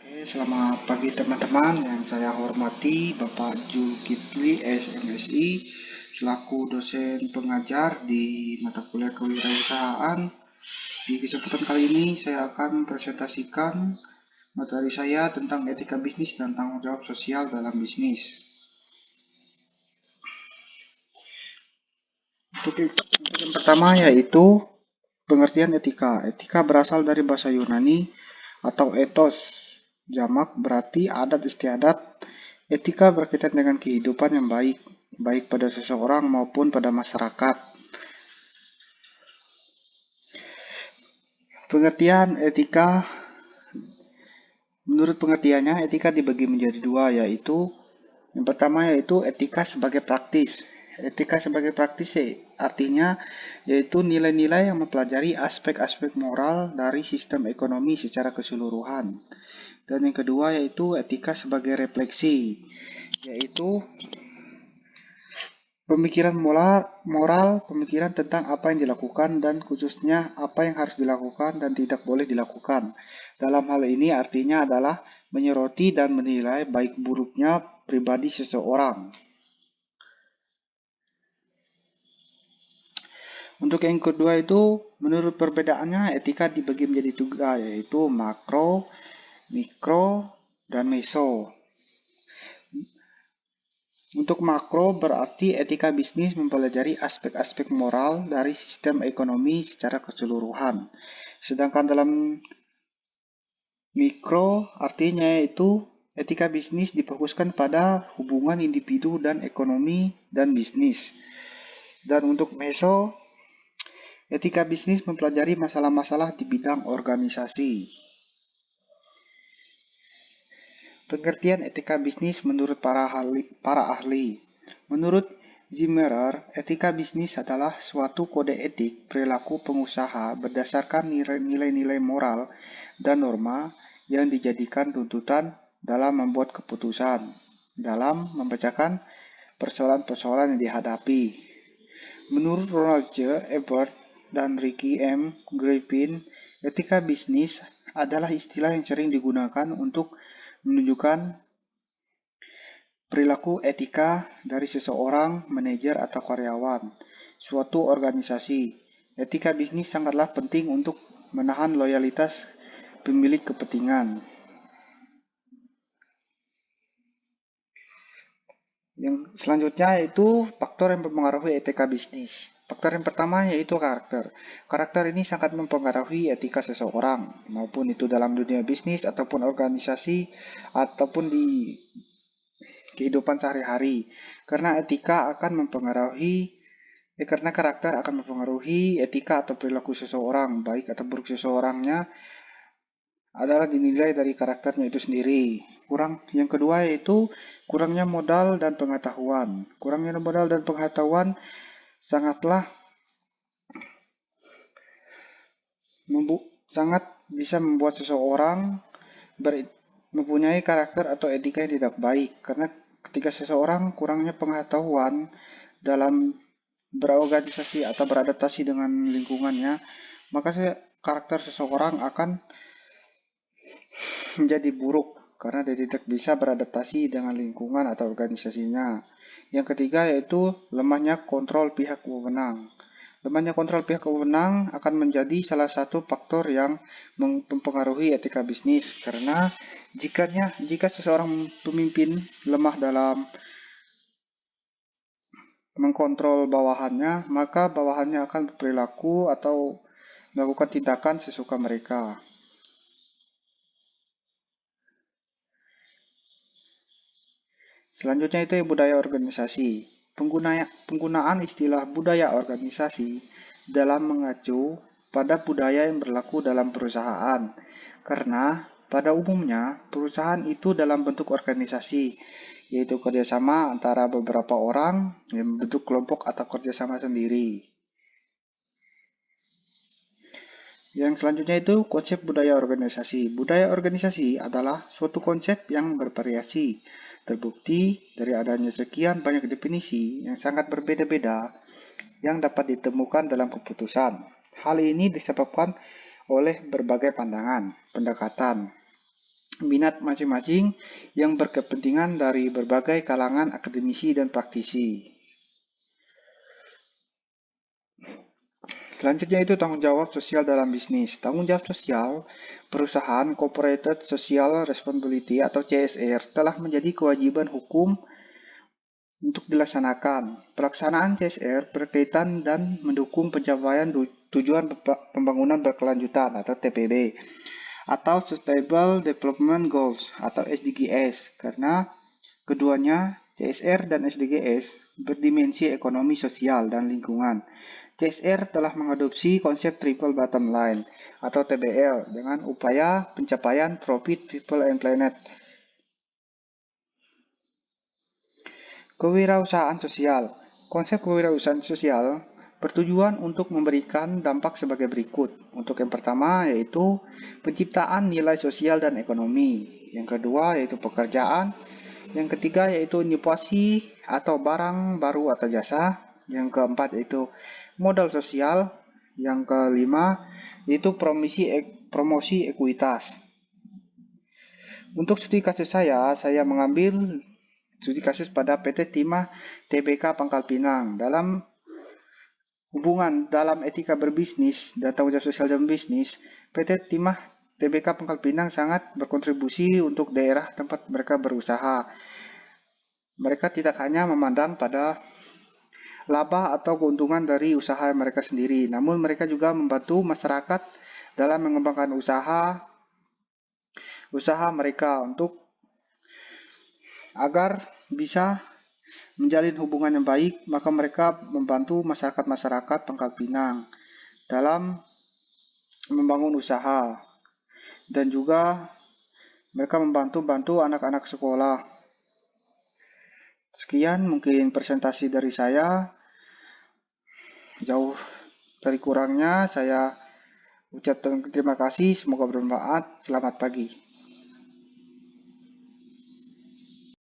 Selamat pagi teman-teman yang saya hormati Bapak Zulkifli SMSI selaku dosen pengajar di mata kuliah kewirausahaan. Di kesempatan kali ini saya akan presentasikan materi saya tentang etika bisnis dan tanggung jawab sosial dalam bisnis. Untuk yang pertama yaitu pengertian etika. Etika berasal dari bahasa Yunani atau ethos. Jamak berarti adat istiadat. Etika berkaitan dengan kehidupan yang baik, baik pada seseorang maupun pada masyarakat. Pengertian etika, menurut pengertiannya, etika dibagi menjadi dua, yaitu yang pertama yaitu etika sebagai praktis. Etika sebagai praktis artinya yaitu nilai-nilai yang mempelajari aspek-aspek moral dari sistem ekonomi secara keseluruhan. Dan yang kedua yaitu etika sebagai refleksi, yaitu pemikiran moral, pemikiran tentang apa yang dilakukan dan khususnya apa yang harus dilakukan dan tidak boleh dilakukan. Dalam hal ini artinya adalah menyoroti dan menilai baik buruknya pribadi seseorang. Untuk yang kedua itu, menurut perbedaannya etika dibagi menjadi tiga, yaitu makro, mikro, dan meso. Untuk makro berarti etika bisnis mempelajari aspek-aspek moral dari sistem ekonomi secara keseluruhan. Sedangkan dalam mikro artinya yaitu etika bisnis difokuskan pada hubungan individu dan ekonomi dan bisnis. Dan untuk meso, etika bisnis mempelajari masalah-masalah di bidang organisasi. Pengertian etika bisnis menurut para ahli. Menurut Zimmerer, etika bisnis adalah suatu kode etik perilaku pengusaha berdasarkan nilai-nilai moral dan norma yang dijadikan tuntutan dalam membuat keputusan, dalam membacakan persoalan-persoalan yang dihadapi. Menurut Ronald J. Ebert dan Ricky M. Griffin, etika bisnis adalah istilah yang sering digunakan untuk menunjukkan perilaku etika dari seseorang, manajer atau karyawan, suatu organisasi. Etika bisnis sangatlah penting untuk menahan loyalitas pemilik kepentingan. Yang selanjutnya yaitu faktor yang mempengaruhi etika bisnis. Faktor yang pertama yaitu karakter. Karakter ini sangat mempengaruhi etika seseorang, maupun itu dalam dunia bisnis ataupun organisasi ataupun di kehidupan sehari-hari. Karena karakter akan mempengaruhi etika atau perilaku seseorang, baik atau buruk seseorangnya adalah dinilai dari karakternya itu sendiri. Yang kedua yaitu kurangnya modal dan pengetahuan. Kurangnya modal dan pengetahuan sangat bisa membuat seseorang mempunyai karakter atau etika yang tidak baik. Karena ketika seseorang kurangnya pengetahuan dalam berorganisasi atau beradaptasi dengan lingkungannya, maka karakter seseorang akan menjadi buruk karena dia tidak bisa beradaptasi dengan lingkungan atau organisasinya. Yang ketiga yaitu lemahnya kontrol pihak wewenang. Lemahnya kontrol pihak wewenang akan menjadi salah satu faktor yang mempengaruhi etika bisnis, karena jika seseorang pemimpin lemah dalam mengkontrol bawahannya, maka bawahannya akan berperilaku atau melakukan tindakan sesuka mereka. Selanjutnya itu budaya organisasi. Penggunaan istilah budaya organisasi dalam mengacu pada budaya yang berlaku dalam perusahaan. Karena pada umumnya perusahaan itu dalam bentuk organisasi, yaitu kerjasama antara beberapa orang yang membentuk kelompok atau kerjasama sendiri. Yang selanjutnya itu konsep budaya organisasi. Budaya organisasi adalah suatu konsep yang bervariasi. Terbukti dari adanya sekian banyak definisi yang sangat berbeda-beda yang dapat ditemukan dalam keputusan. Hal ini disebabkan oleh berbagai pandangan, pendekatan, minat masing-masing yang berkepentingan dari berbagai kalangan akademisi dan praktisi. Selanjutnya itu tanggung jawab sosial dalam bisnis. Tanggung jawab sosial perusahaan Corporate Social Responsibility atau CSR telah menjadi kewajiban hukum untuk dilaksanakan. Pelaksanaan CSR berkaitan dan mendukung pencapaian tujuan pembangunan berkelanjutan atau TPB atau Sustainable Development Goals atau SDGs karena keduanya CSR dan SDGs berdimensi ekonomi, sosial, dan lingkungan. CSR telah mengadopsi konsep Triple Bottom Line atau TBL dengan upaya pencapaian Profit, People, and Planet. Kewirausahaan sosial. Konsep kewirausahaan sosial bertujuan untuk memberikan dampak sebagai berikut. Untuk yang pertama yaitu penciptaan nilai sosial dan ekonomi. Yang kedua yaitu pekerjaan. Yang ketiga yaitu inovasi atau barang baru atau jasa. Yang keempat yaitu modal sosial. Yang kelima yaitu promosi ekuitas. Untuk studi kasus saya mengambil studi kasus pada PT Timah Tbk Pangkal Pinang. Dalam hubungan dalam etika berbisnis dan tanggung jawab sosial dalam bisnis, PT Timah Tbk Pangkal Pinang sangat berkontribusi untuk daerah tempat mereka berusaha. Mereka tidak hanya memandang pada laba atau keuntungan dari usaha mereka sendiri, namun mereka juga membantu masyarakat dalam mengembangkan usaha mereka untuk agar bisa menjalin hubungan yang baik. Maka mereka membantu masyarakat Pangkal Pinang dalam membangun usaha dan juga mereka membantu anak-anak sekolah. Sekian mungkin presentasi dari saya. Jauh dari kurangnya saya ucapkan terima kasih. Semoga bermanfaat. Selamat pagi.